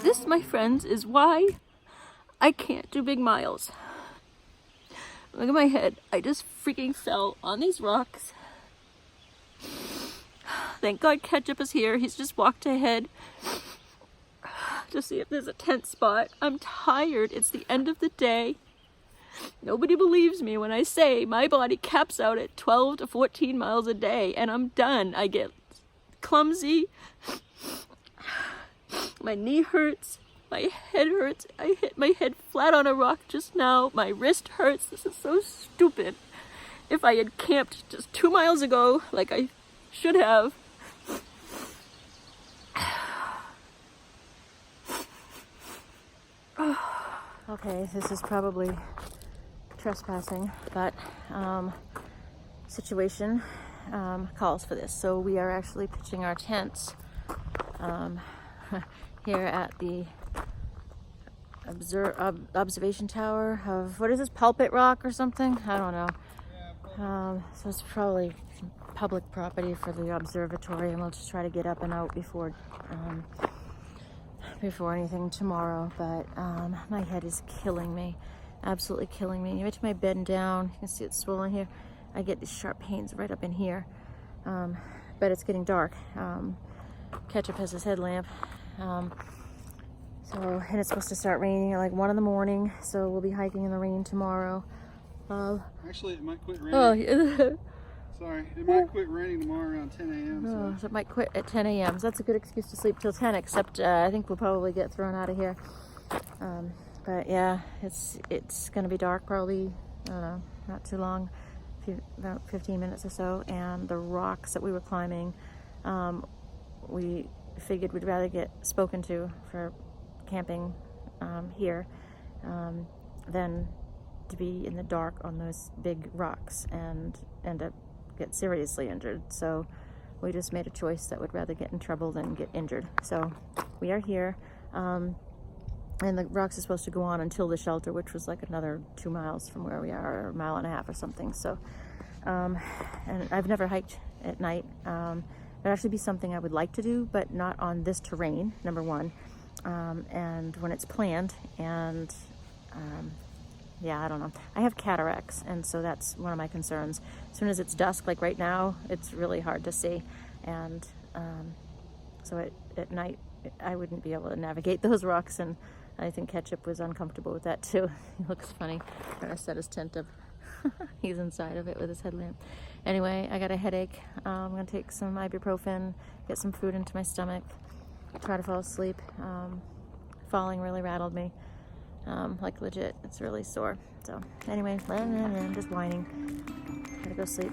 This, my friends, is why I can't do big miles. Look at my head. I just freaking fell on these rocks. Thank God Ketchup is here. He's just walked ahead to see if there's a tent spot. I'm tired. It's the end of the day. Nobody believes me when I say my body caps out at 12 to 14 miles a day and I'm done. I get clumsy. My knee hurts. My head hurts. I hit my head flat on a rock just now. My wrist hurts. This is so stupid. If I had camped just 2 miles ago, like I should have. Okay, this is probably trespassing, but situation calls for this. So we are actually pitching our tents here at the observation tower of, what is this, Pulpit Rock or something? I don't know. So it's probably public property for the observatory, and we'll just try to get up and out before anything tomorrow. But my head is killing me, absolutely killing me. I went to my bed and down. You can see it's swollen here. I get these sharp pains right up in here, but it's getting dark. Ketchup has his headlamp. And it's supposed to start raining at like 1 in the morning, so we'll be hiking in the rain tomorrow. Actually, it might quit raining. Oh, Sorry, it might quit raining tomorrow around 10 a.m. So it might quit at 10 a.m. So that's a good excuse to sleep till 10, except I think we'll probably get thrown out of here. But yeah, it's going to be dark probably, I don't know, not too long, about 15 minutes or so. And the rocks that we were climbing, we figured we'd rather get spoken to for camping here than to be in the dark on those big rocks and end up get seriously injured. So we just made a choice that would rather get in trouble than get injured. So we are here, and the rocks are supposed to go on until the shelter, which was like another 2 miles from where we are, or a mile and a half or something. So and I've never hiked at night. It'd actually be something I would like to do, but not on this terrain, number one. And when it's planned, and yeah, I don't know. I have cataracts, and so that's one of my concerns. As soon as it's dusk, like right now, it's really hard to see. And so at night, I wouldn't be able to navigate those rocks, and I think Ketchup was uncomfortable with that too. He looks funny trying to set his tent up. He's inside of it with his headlamp. Anyway, I got a headache. I'm going to take some ibuprofen, get some food into my stomach, try to fall asleep. Falling really rattled me. Like legit, it's really sore. So anyway, I'm just whining. Gotta go sleep.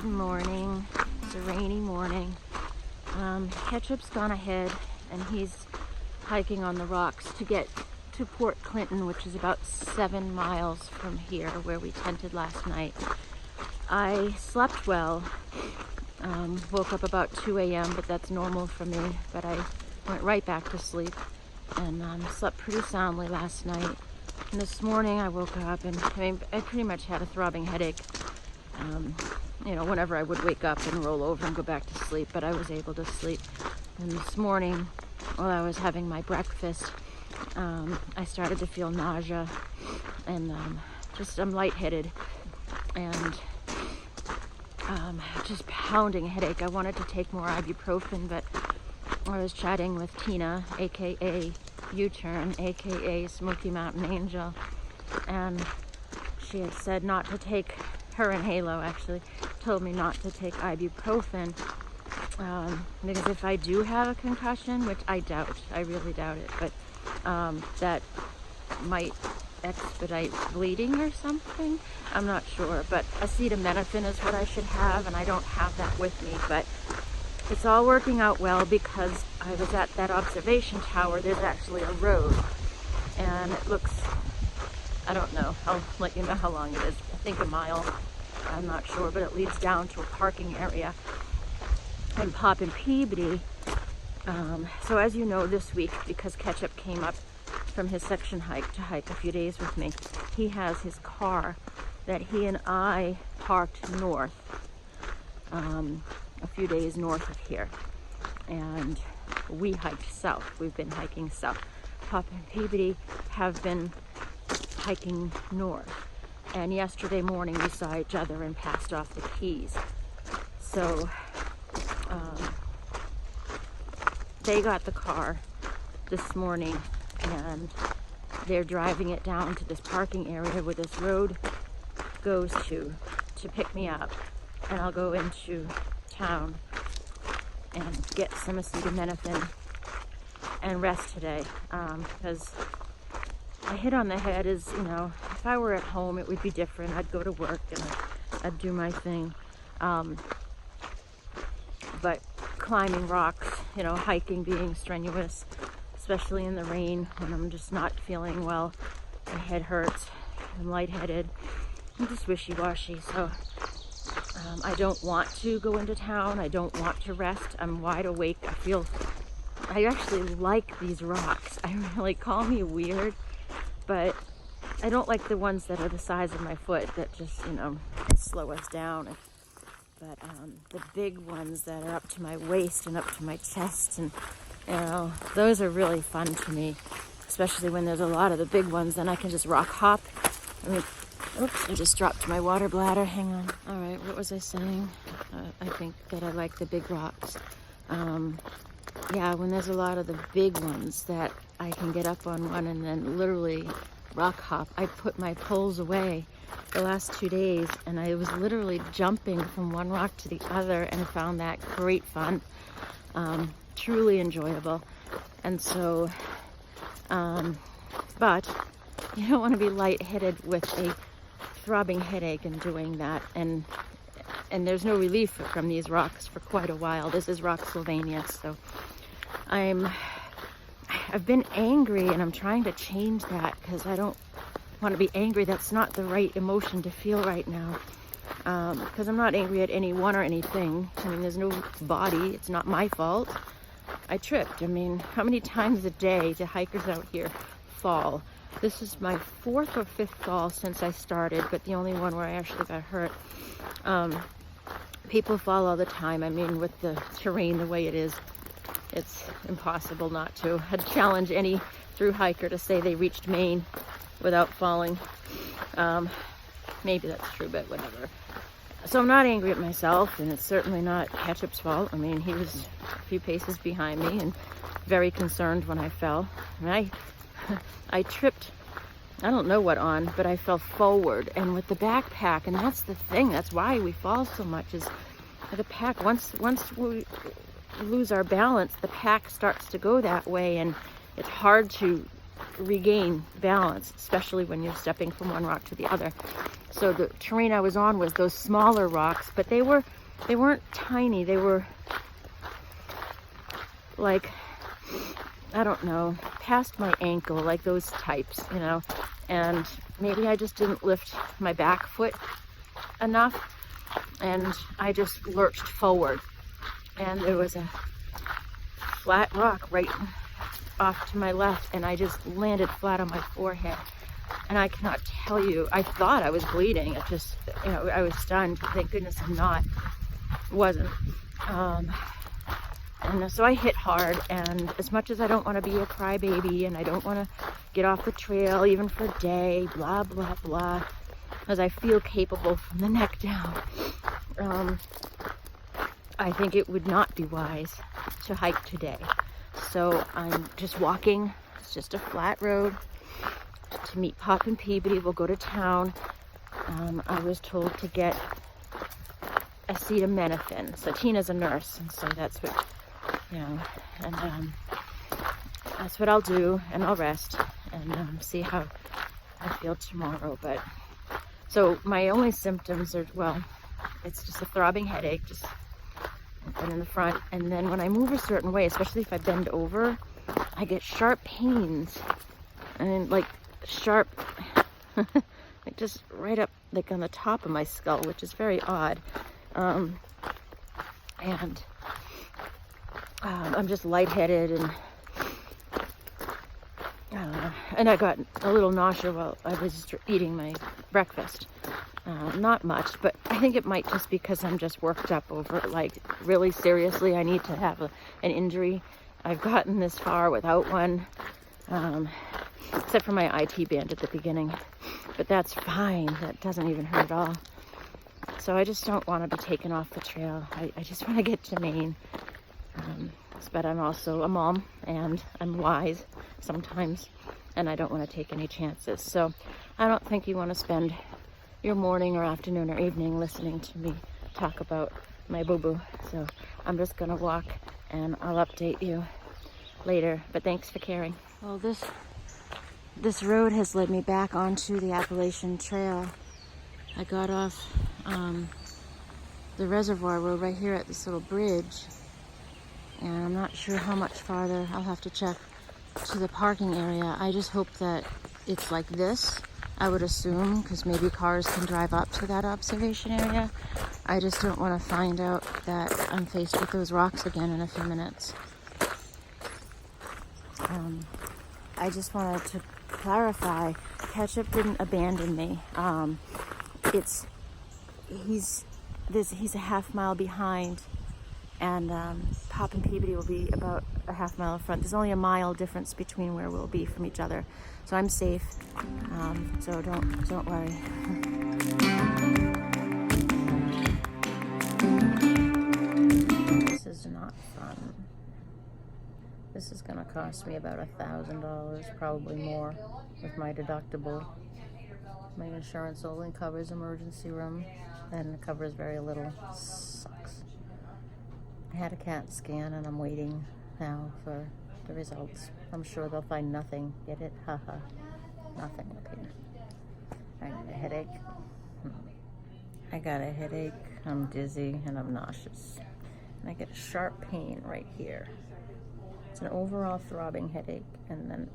Morning. It's a rainy morning. Ketchup's gone ahead and he's hiking on the rocks to get to Port Clinton, which is about 7 miles from here where we tented last night. I slept well. Woke up about 2 a.m., but that's normal for me. But I went right back to sleep and slept pretty soundly last night. And this morning I woke up and I pretty much had a throbbing headache. Whenever I would wake up and roll over and go back to sleep, but I was able to sleep. And this morning, while I was having my breakfast, I started to feel nausea and I'm lightheaded and just pounding headache. I wanted to take more ibuprofen, but I was chatting with Tina, aka U-Turn, aka Smoky Mountain Angel, and she had said not to take, her and Halo actually told me not to take ibuprofen because if I do have a concussion, which I doubt, I really doubt it, but that might expedite bleeding or something. I'm not sure, but acetaminophen is what I should have, and I don't have that with me, but it's all working out well because I was at that observation tower. There's actually a road, and it looks, I don't know, I'll let you know how long it is. I think a mile, I'm not sure, but it leads down to a parking area. And Pop and Peabody, so as you know, this week, because Ketchup came up from his section hike to hike a few days with me, he has his car that he and I parked north, a few days north of here, and we hiked south. We've been hiking south. Pop and Peabody have been hiking north, and yesterday morning we saw each other and passed off the keys. So they got the car this morning, and they're driving it down to this parking area where this road goes to pick me up, and I'll go into town and get some acetaminophen and rest today, because I hit on the head is, you know, if I were at home it would be different. I'd go to work and I'd do my thing, but climbing rocks, you know, hiking, being strenuous, especially in the rain when I'm just not feeling well, my head hurts, I'm lightheaded, I'm just wishy-washy. So I don't want to go into town, I don't want to rest, I'm wide awake. I actually like these rocks. I really, call me weird, but I don't like the ones that are the size of my foot that just, you know, slow us down. But the big ones that are up to my waist and up to my chest, and you know, those are really fun to me, especially when there's a lot of the big ones. Then I can just rock hop. I mean, oops, I just dropped my water bladder. Hang on. All right, what was I saying? I think that I like the big rocks. Yeah, when there's a lot of the big ones that I can get up on one and then literally rock hop. I put my poles away the last 2 days, and I was literally jumping from one rock to the other, and I found that great fun, truly enjoyable. And so, but you don't want to be lightheaded with a throbbing headache and doing that, and there's no relief from these rocks for quite a while. This is Rock Slovenia, so I've been angry, and I'm trying to change that because I don't want to be angry. That's not the right emotion to feel right now, because I'm not angry at anyone or anything. I mean, there's no body, it's not my fault. I tripped. I mean, how many times a day do hikers out here fall? This is my 4th or 5th fall since I started, but the only one where I actually got hurt. People fall all the time. I mean, with the terrain the way it is, it's impossible not to. I'd challenge any through hiker to say they reached Maine without falling. Maybe that's true, but whatever. So I'm not angry at myself, and it's certainly not Ketchup's fault. I mean, he was a few paces behind me and very concerned when I fell. And I tripped, I don't know what on, but I fell forward, and with the backpack, and that's the thing, that's why we fall so much, is the pack. Once we lose our balance, the pack starts to go that way, and it's hard to regain balance, especially when you're stepping from one rock to the other. So the terrain I was on was those smaller rocks, but they weren't tiny. They were like, I don't know, past my ankle, like those types, you know. And maybe I just didn't lift my back foot enough, and I just lurched forward, and there was a flat rock right off to my left, and I just landed flat on my forehead. And I cannot tell you, I thought I was bleeding. It just, you know, I was stunned. Thank goodness I'm not. Wasn't. And so I hit hard, and as much as I don't want to be a crybaby, and I don't want to get off the trail even for a day, blah, blah, blah, as I feel capable from the neck down, I think it would not be wise to hike today. So I'm just walking. It's just a flat road to meet Pop and Peabody. We'll go to town. I was told to get acetaminophen. So Tina's a nurse, and so that's what, you know, and that's what I'll do, and I'll rest. and see how I feel tomorrow. But so my only symptoms are, well, it's just a throbbing headache, just and in the front, and then when I move a certain way, especially if I bend over, I get sharp pains, and like sharp like just right up like on the top of my skull, which is very odd. And I'm just lightheaded, and and I got a little nausea while I was eating my breakfast. Not much, but I think it might just because I'm just worked up over it. Like, really seriously, I need to have an injury. I've gotten this far without one, except for my IT band at the beginning, but that's fine. That doesn't even hurt at all. So I just don't want to be taken off the trail. I just want to get to Maine. But I'm also a mom, and I'm wise sometimes, and I don't want to take any chances. So I don't think you want to spend your morning or afternoon or evening listening to me talk about my boo-boo. So I'm just gonna walk, and I'll update you later. But thanks for caring. Well, this road has led me back onto the Appalachian Trail. I got off the reservoir road right here at this little bridge, and I'm not sure how much farther, I'll have to check, to the parking area. I just hope that it's like this, I would assume, because maybe cars can drive up to that observation area. I just don't want to find out that I'm faced with those rocks again in a few minutes. I just wanted to clarify, Ketchup didn't abandon me. He's a half mile behind, and Pop and Peabody will be about a half mile in front. There's only a mile difference between where we'll be from each other, so I'm safe. So don't worry. This is not fun. This is gonna cost me about $1,000, probably more, with my deductible. My insurance only covers emergency room, and it covers very little. Sucks. I had a CAT scan, and I'm waiting now for the results. I'm sure they'll find nothing. Get it? Haha. Nothing up here. I got a headache. I got a headache. I'm dizzy, and I'm nauseous. And I get a sharp pain right here. It's an overall throbbing headache, and then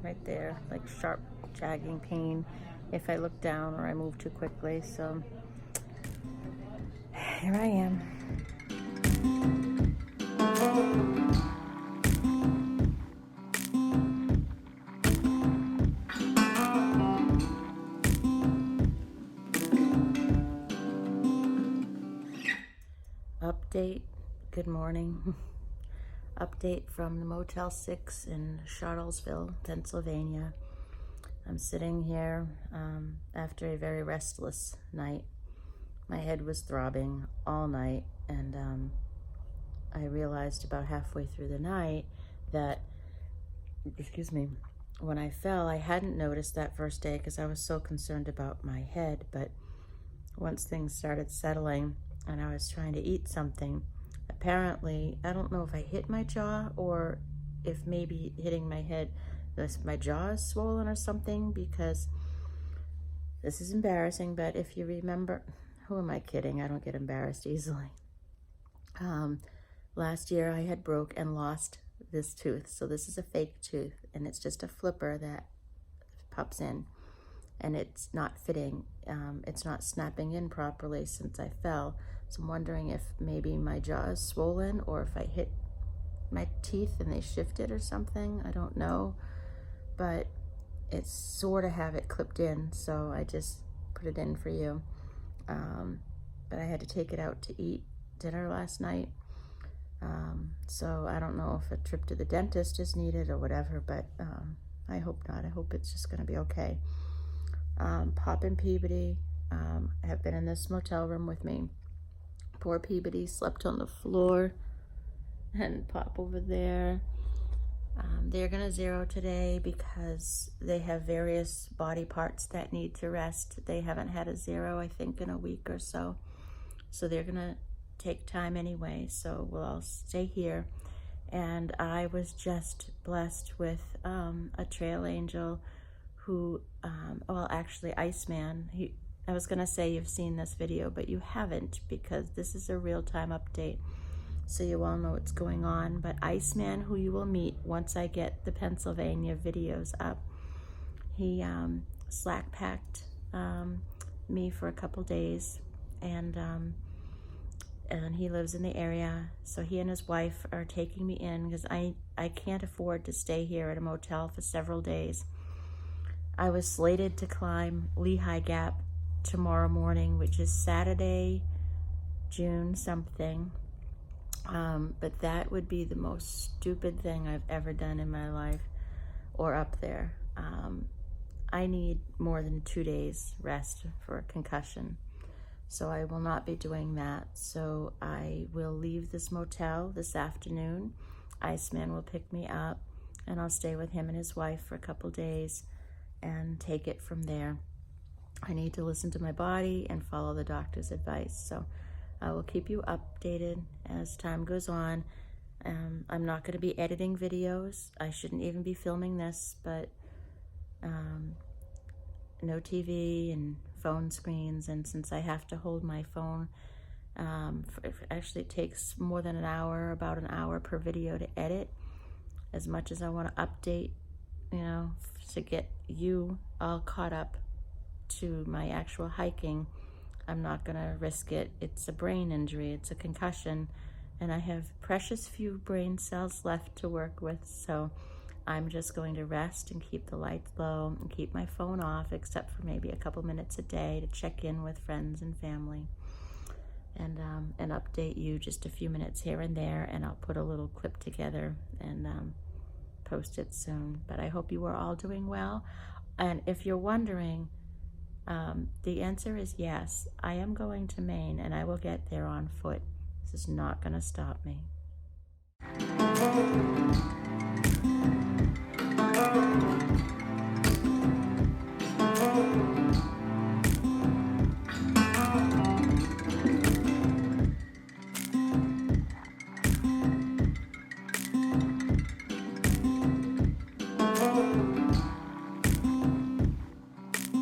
right there, like sharp jagging pain if I look down or I move too quickly. So here I am. Update. Good morning. Update from the Motel 6 in Charlottesville, Pennsylvania. I'm sitting here after a very restless night. My head was throbbing all night, and I realized about halfway through the night that, when I fell, I hadn't noticed that first day because I was so concerned about my head, but once things started settling and I was trying to eat something, apparently, I don't know if I hit my jaw or if maybe hitting my head, my jaw is swollen or something, because this is embarrassing, but if you remember, who am I kidding? I don't get embarrassed easily. Last year I had broke and lost this tooth. So this is a fake tooth, and it's just a flipper that pops in, and it's not fitting. It's not snapping in properly since I fell. So I'm wondering if maybe my jaw is swollen, or if I hit my teeth and they shifted or something. I don't know, but it's sort of have it clipped in, so I just put it in for you. But I had to take it out to eat dinner last night. So I don't know if a trip to the dentist is needed or whatever, but I hope not. I hope it's just gonna be okay. Pop and Peabody have been in this motel room with me. Poor Peabody slept on the floor, and Pop over there. They're gonna zero today because they have various body parts that need to rest. They haven't had a zero, I think, in a week or so. So they're gonna take time anyway, so we'll all stay here. And I was just blessed with a trail angel who, well, actually, Iceman. I was gonna say you've seen this video, but you haven't, because this is a real-time update, so you all know what's going on. But Iceman, who you will meet once I get the Pennsylvania videos up, he slack-packed me for a couple days, and he lives in the area, so he and his wife are taking me in, because I can't afford to stay here at a motel for several days. I was slated to climb Lehigh Gap tomorrow morning, which is Saturday, June something, but that would be the most stupid thing I've ever done in my life, or up there. I need more than 2 days rest for a concussion, so I will not be doing that. So I will leave this motel this afternoon. Iceman will pick me up, and I'll stay with him and his wife for a couple days and take it from there. I need to listen to my body and follow the doctor's advice, so I will keep you updated as time goes on. I'm not going to be editing videos. I shouldn't even be filming this, but no TV and phone screens, and since I have to hold my phone, actually it takes more than an hour, about an hour per video to edit. As much as I want to update, you know, to get you all caught up to my actual hiking, I'm not gonna risk it. It's a brain injury, it's a concussion, and I have precious few brain cells left to work with, so I'm just going to rest and keep the lights low and keep my phone off, except for maybe a couple minutes a day to check in with friends and family, and update you just a few minutes here and there, and I'll put a little clip together and post it soon. But I hope you are all doing well. And if you're wondering, the answer is yes. I am going to Maine, and I will get there on foot. This is not going to stop me.